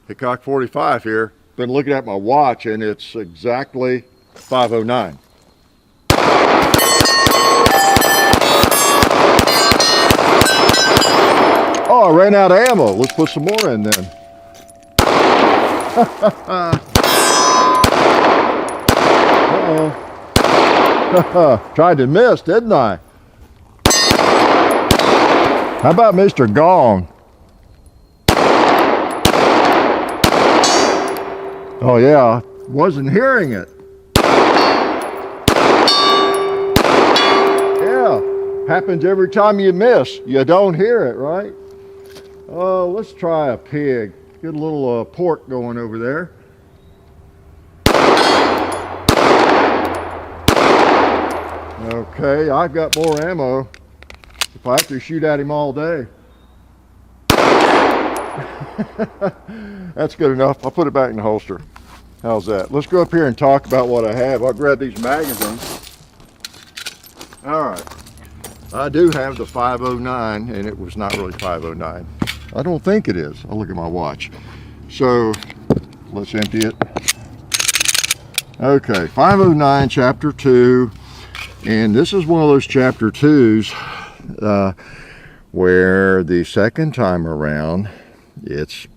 Hickok 45 here. Been looking at my watch and it's exactly 5:09. Oh, I ran out of ammo. Let's put some more in then. Uh-oh. Tried to miss, didn't I? How about Mr. Gong? Oh yeah, wasn't hearing it. Yeah, happens every time you miss. You don't hear it, right? Oh, let's try a pig. Get a little pork going over there. Okay, I've got more ammo. If I have to shoot at him all day. That's good enough. I'll put it back in the holster. How's that? Let's go up here and talk about what I have. I'll grab these magazines. All right. I do have the 509, and it was not really 509. I don't think it is. I'll look at my watch. So let's empty it. Okay, 509 Chapter 2. And this is one of those Chapter 2s where the second time around, it's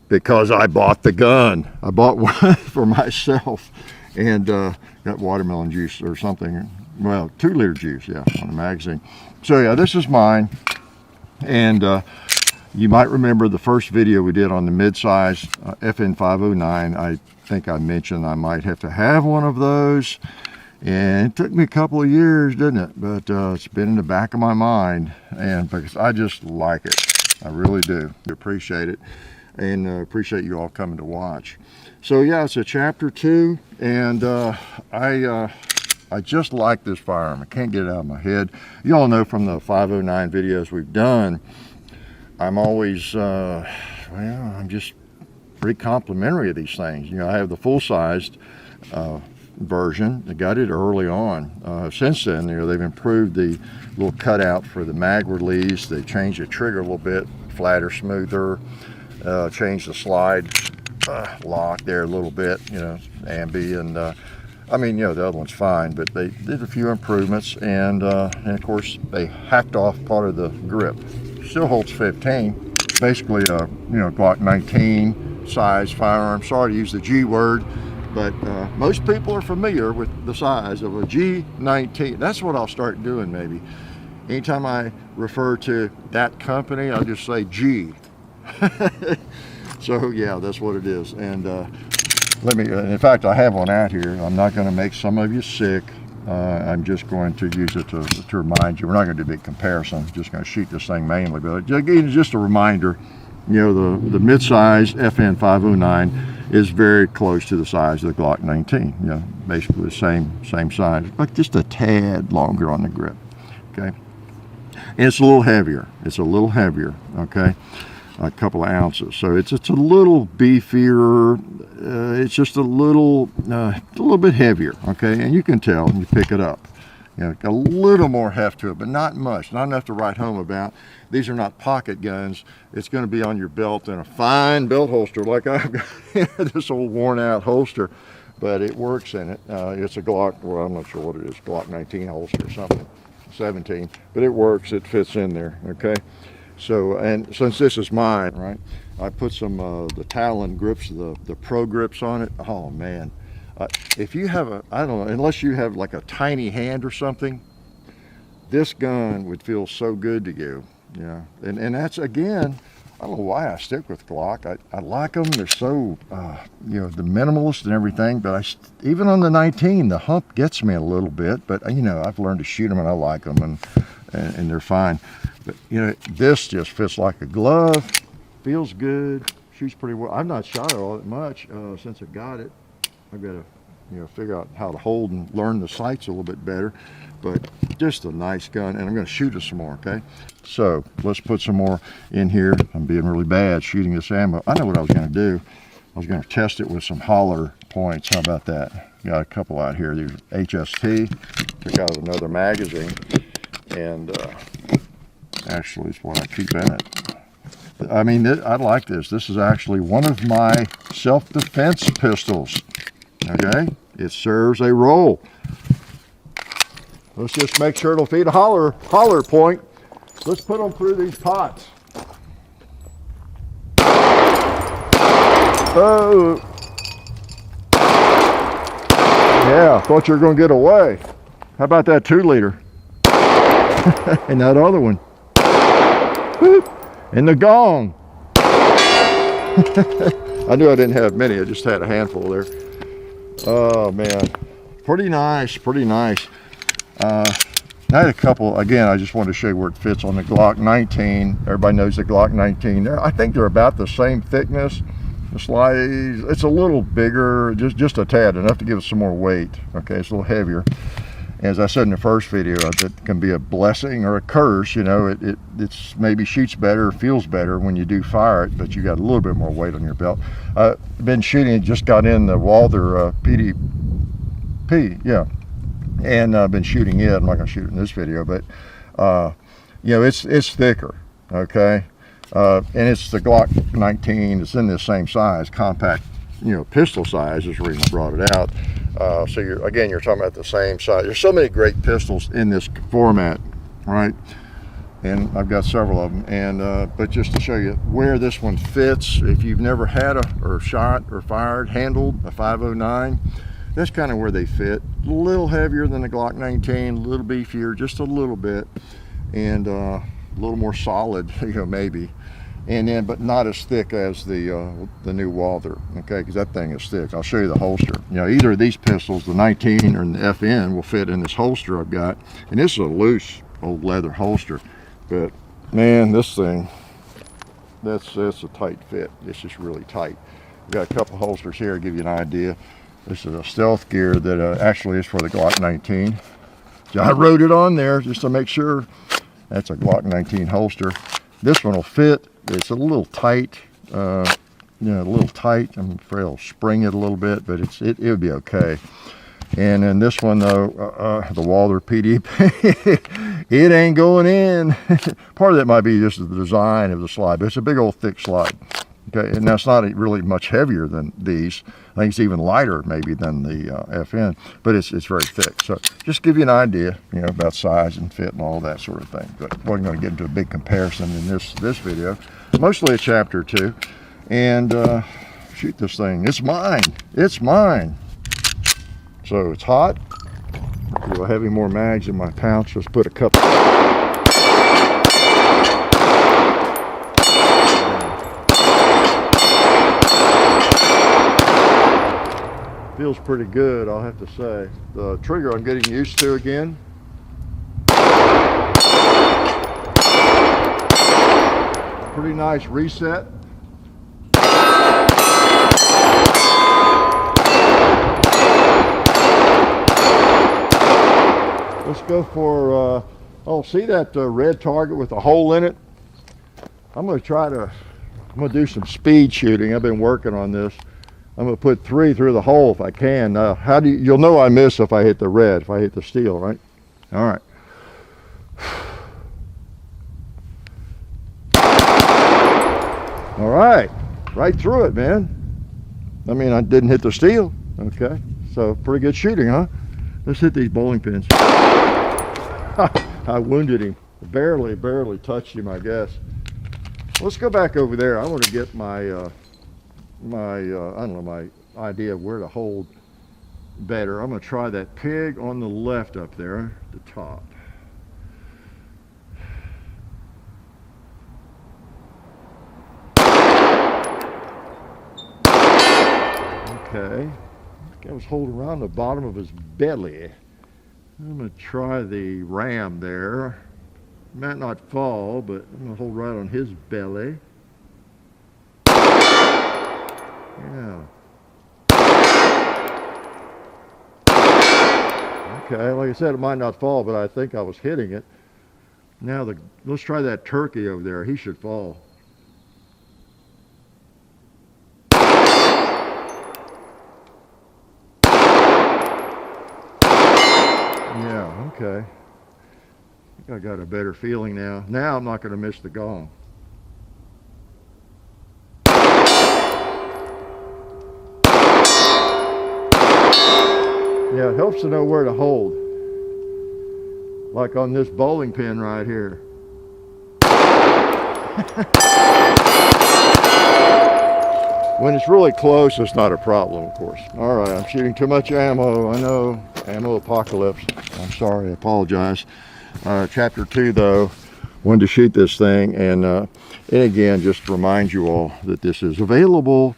because I bought the gun. I bought one for myself and got watermelon juice or something. Well, 2-liter juice, yeah, on the magazine. So yeah, this is mine. And you might remember the first video we did on the MIdsize FN 509. I think I mentioned I might have to have one of those. And it took me a couple of years, didn't it? But it's been in the back of my mind, and because I just like it. I really do. Appreciate it, and appreciate you all coming to watch. So yeah, it's a Chapter 2, and I just like this firearm. I can't get it out of my head. You all know from the 509 videos we've done, I'm always, well, I'm just pretty complimentary of these things. You know, I have the full-sized version. I got it early on. Since then, you know, they've improved the little cutout for the mag release. They changed the trigger a little bit, flatter, smoother. Changed the slide lock there a little bit, you know, ambi, and I mean, you know, the other one's fine, but they did a few improvements, and of course they hacked off part of the grip. Still holds 15. Basically a, you know, Glock 19 size firearm. Sorry to use the G word, but most people are familiar with the size of a G19. That's what I'll start doing maybe. Anytime I refer to that company, I'll just say G. So yeah, that's what it is. And let me, in fact, I have one out here. I'm not going to make some of you sick. I'm just going to use it to remind you. We're not going to do a big comparison. I'm just going to shoot this thing mainly, but just a reminder, you know, the MIdsize FN 509 is very close to the size of the Glock 19. You know, basically the same size, but just a tad longer on the grip. Okay, and it's a little heavier. It's a little heavier. Okay, a couple of ounces. So it's a little beefier. It's just a little bit heavier. Okay, and you can tell when you pick it up. You know, a little more heft to it, but not much. Not enough to write home about. These are not pocket guns. It's going to be on your belt in a fine belt holster, like I've got this old worn-out holster, but it works in it. It's a Glock. Well, I'm not sure what it is. Glock 19 holster or something, 17. But it works. It fits in there. Okay. So, and since this is mine, right, I put some the Talon grips, the Pro grips on it. Oh man. If you have a, I don't know, unless you have like a tiny hand or something, this gun would feel so good to you, you know. And that's, again, I don't know why I stick with Glock. I like them. They're so, you know, the minimalist and everything. But even on the 19, the hump gets me a little bit. But you know, I've learned to shoot them, and I like them, and they're fine. But you know, this just fits like a glove. Feels good. Shoots pretty well. I've not shot it all that much since I got it. I've got to, you know, figure out how to hold and learn the sights a little bit better, but just a nice gun, and I'm going to shoot it some more, okay? So let's put some more in here. I'm being really bad shooting this ammo. I know what I was going to do. I was going to test it with some holler points. How about that? Got a couple out here. These HST. Took out another magazine, and actually it's what I keep in it. I mean, I like this. This is actually one of my self-defense pistols. Okay, it serves a role. Let's just make sure it'll feed a holler point. Let's put them through these pots. Oh, yeah, thought you were going to get away. How about that 2-liter? And that other one. Whoop. And the gong. I knew I didn't have many, I just had a handful there. Oh man, pretty nice, pretty nice. I had a couple, again, I just wanted to show you where it fits on the Glock 19. Everybody knows the Glock 19. I think they're about the same thickness. The slide, it's a little bigger, just a tad, enough to give it some more weight. Okay, it's a little heavier. As I said in the first video, it can be a blessing or a curse. You know, it's maybe shoots better or feels better when you do fire it, but you got a little bit more weight on your belt. Been shooting, just got in the Walther PDP, yeah, and I've been shooting it. I'm not going to shoot it in this video, but you know, it's thicker, okay, and it's the Glock 19. It's in the same size, compact, you know, pistol size is the reason I brought it out. So you're talking about the same size. There's so many great pistols in this format, right? And I've got several of them. And but just to show you where this one fits, if you've never had or shot or fired, handled a 509, that's kind of where they fit. A little heavier than the Glock 19, a little beefier, just a little bit, and a little more solid, you know, maybe. And then, but not as thick as the new Walther, okay? Because that thing is thick. I'll show you the holster. You know, either of these pistols, the 19 or the FN, will fit in this holster I've got. And this is a loose old leather holster, but man, this thing, that's a tight fit. It's just really tight. I've got a couple holsters here to give you an idea. This is a stealth gear that actually is for the Glock 19. So I wrote it on there just to make sure. That's a Glock 19 holster. This one will fit. It's a little tight, you know, a little tight. I'm afraid I'll spring it a little bit, but it would be okay. And then this one though, the Walther PDP, it ain't going in. Part of that might be just the design of the slide, but it's a big old thick slide. Okay, and that's not really much heavier than these. I think it's even lighter maybe than the FN, but it's very thick. So just give you an idea, you know, about size and fit and all that sort of thing. But we're going to get into a big comparison in this video. Mostly a chapter 2, and shoot this thing. It's mine. It's mine. So it's hot. I'll have any more mags in my pouch. Let's put a couple. Feels pretty good, I'll have to say. The trigger I'm getting used to again. Pretty nice reset. Let's go for, oh, see that red target with a hole in it? I'm going to do some speed shooting. I've been working on this. I'm going to put 3 through the hole if I can. You'll know I miss if I hit the red, if I hit the steel, right? All right. All right, right through it, man. I mean, I didn't hit the steel, okay? So pretty good shooting, huh? Let's hit these bowling pins. I wounded him, barely touched him, I guess. Let's go back over there. I want to get my, I don't know, my idea of where to hold better. I'm going to try that pig on the left up there, the top. Okay, I was holding around the bottom of his belly. I'm going to try the ram there. Might not fall, but I'm going to hold right on his belly. Yeah. Okay, like I said, it might not fall, but I think I was hitting it. Now let's try that turkey over there. He should fall. Yeah, okay. I think I got a better feeling now. Now I'm not going to miss the gong. Yeah, it helps to know where to hold. Like on this bowling pin right here. When it's really close, it's not a problem, of course. All right, I'm shooting too much ammo. I know, ammo apocalypse. I'm sorry, I apologize. Chapter 2, though, wanted to shoot this thing, and again, just remind you all that this is available.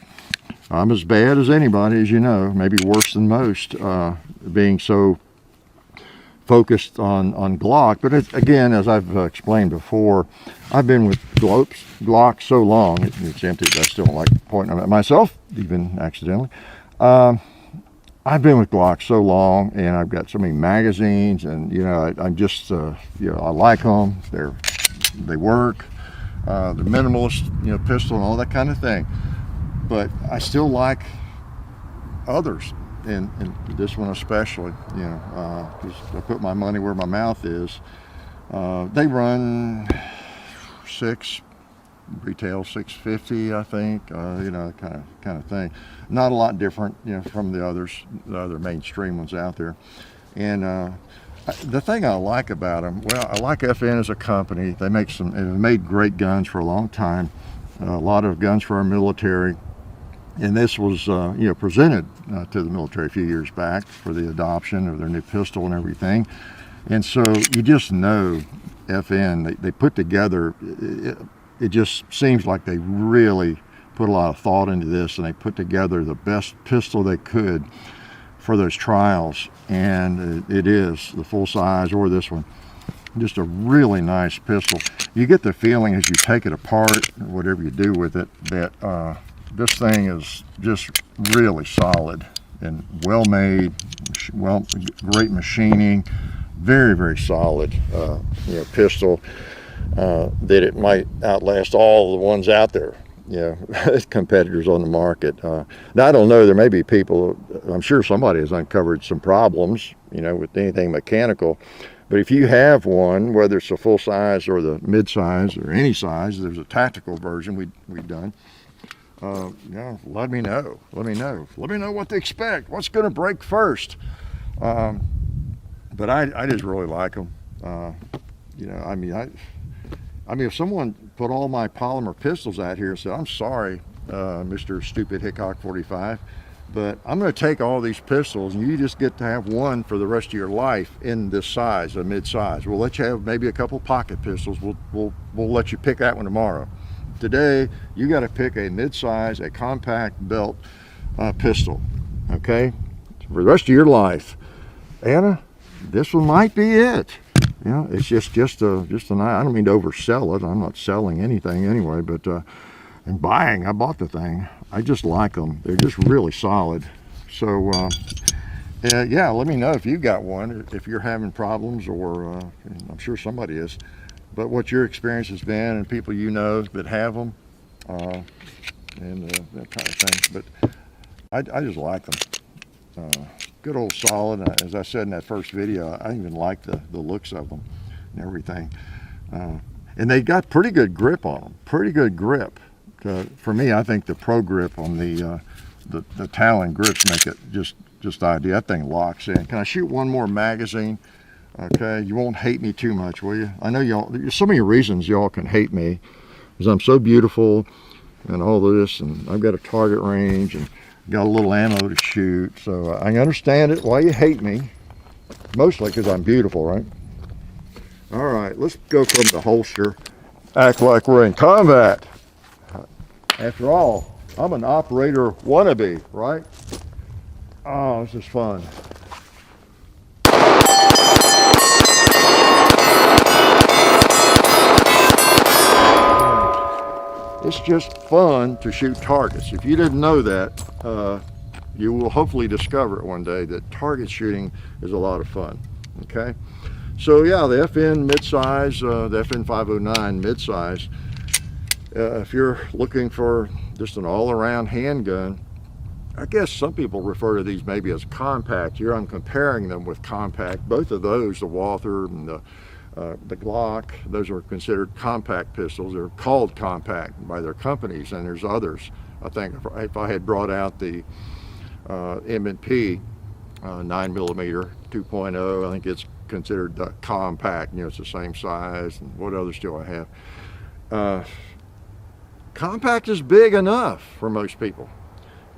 I'm as bad as anybody, as you know, maybe worse than most, being so focused on Glock. But again, as I've explained before, I've been with Glock so long, it's empty, but I still don't like pointing at myself, even accidentally. I've been with Glock so long, and I've got so many magazines, and you know, I'm just, you know, I like them. They work. The minimalist, you know, pistol and all that kind of thing. But I still like others, and this one especially, you know, because I put my money where my mouth is. They run retail $650, I think, you know, kind of thing. Not a lot different, you know, from the other mainstream ones out there. And the thing I like about them, well, I like FN as a company. They have made great guns for a long time. A lot of guns for our military. And this was, you know, presented to the military a few years back for the adoption of their new pistol and everything. And so you just know FN, they put together, it just seems like they really put a lot of thought into this, and they put together the best pistol they could for those trials. And it is the full size, or this one, just a really nice pistol. You get the feeling as you take it apart, or whatever you do with it, that this thing is just really solid and well made, great machining, very, very solid, you know, pistol, that it might outlast all the ones out there, you know, competitors on the market. Now, I don't know, there may be people, I'm sure somebody has uncovered some problems, you know, with anything mechanical. But if you have one, whether it's a full size or the mid-size or any size, there's a tactical version we've done. Yeah, let me know. Let me know what to expect. What's going to break first? But I just really like them. You know, I mean, if someone put all my polymer pistols out here and said, "I'm sorry, Mr. Stupid Hickok 45, but I'm going to take all these pistols and you just get to have one for the rest of your life in this size, a mid-size. We'll let you have maybe a couple pocket pistols. We'll let you pick that one tomorrow." Today, you got to pick a mid-size, a compact belt pistol, okay, for the rest of your life. Anna, this one might be it. You know, it's just an. I don't mean to oversell it. I'm not selling anything anyway, but in buying, I bought the thing. I just like them. They're just really solid. So yeah, let me know if you got one, if you're having problems, or I'm sure somebody is. But what your experience has been, and people you know that have them, and that kind of thing. But I just like them. Good old solid. As I said in that first video, I even like the looks of them and everything. And they got pretty good grip on them. Pretty good grip. For me, I think the Pro Grip on the Talon grips make it just ideal. That thing locks in. Can I shoot one more magazine? Okay, you won't hate me too much, will you? I know y'all, there's so many reasons y'all can hate me, because I'm so beautiful and all this, and I've got a target range and got a little ammo to shoot, so I understand it, why you hate me, mostly because I'm beautiful, right? All right, let's go from the holster, act like we're in combat. After all, I'm an operator wannabe, right? Oh, this is fun. It's just fun to shoot targets. If you didn't know that, you will hopefully discover it one day, that target shooting is a lot of fun, okay? So yeah, the FN midsize, the FN 509 midsize, if you're looking for just an all-around handgun, I guess some people refer to these maybe as compact. Here I'm comparing them with compact. Both of those, the Walther and the Glock, those are considered compact pistols. They're called compact by their companies, and there's others. I think if I had brought out the M&P 9mm 2.0. I think it's considered compact. You know, it's the same size. And what other steel I have? Compact is big enough for most people.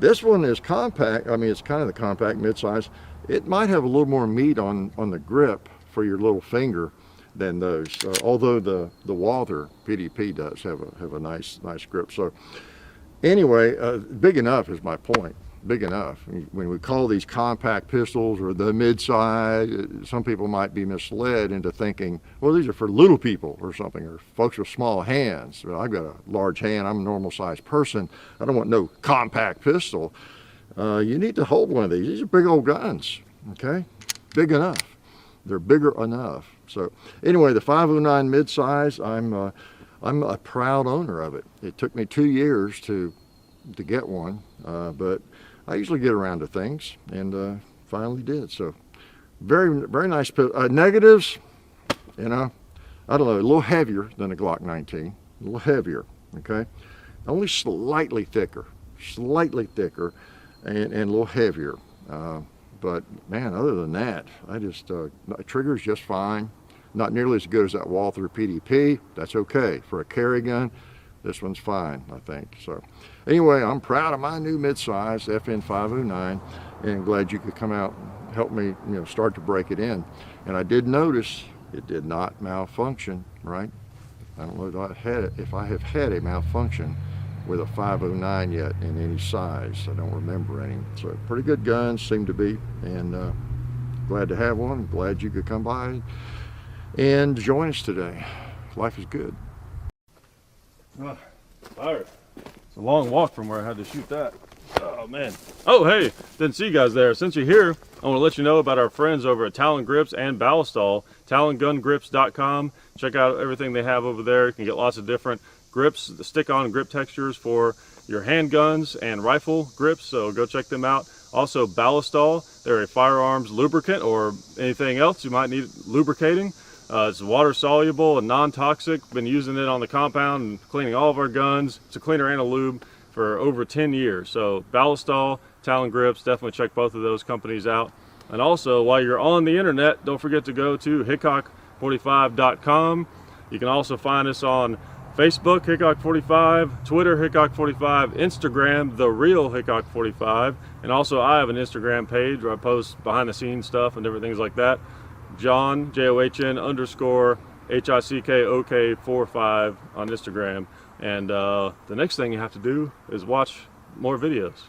This one is compact. I mean, it's kind of the compact mid-size. It might have a little more meat on the grip for your little finger than those. Although the Walther PDP does have a nice grip. So anyway, big enough is my point. Big enough. When we call these compact pistols or the mid-size, some people might be misled into thinking, well, these are for little people or something, or folks with small hands. Well, I've got a large hand. I'm a normal sized person. I don't want no compact pistol. You need to hold one of these. These are big old guns, okay? Big enough. They're bigger enough. So anyway, the 509 mid-size, I'm a proud owner of it. It took me 2 years to get one, but I usually get around to things, and finally did. So very nice. Negatives, you know, I don't know, a little heavier than a Glock 19, a little heavier, okay? Only slightly thicker, and a little heavier. But man, other than that, I just, trigger's just fine. Not nearly as good as that Walther PDP. That's okay. For a carry gun, this one's fine, I think. So anyway, I'm proud of my new MIdsize FN 509, and glad you could come out and help me, you know, start to break it in. And I did notice it did not malfunction, right? I don't know if I have had a malfunction with a 509 yet in any size. I don't remember any. So pretty good guns seem to be, and glad to have one. Glad you could come by and join us today. Life is good. Tired. It's a long walk from where I had to shoot that. Oh man. Oh hey, didn't see you guys there. Since you're here, I want to let you know about our friends over at Talon Grips and Ballistol. TalonGunGrips.com. Check out everything they have over there. You can get lots of different grips, the stick-on grip textures for your handguns and rifle grips, so go check them out. Also Ballistol, they're a firearms lubricant or anything else you might need lubricating. It's water soluble and non-toxic. Been using it on the compound and cleaning all of our guns. It's a cleaner and a lube for over 10 years. So Ballistol, Talon Grips, definitely check both of those companies out. And also, while you're on the internet, don't forget to go to Hickok45.com. You can also find us on Facebook, Hickok45, Twitter, Hickok45, Instagram, The Real Hickok45, and also I have an Instagram page where I post behind the scenes stuff and different things like that. John, JOHN_HICKOK45 on Instagram. And the next thing you have to do is watch more videos.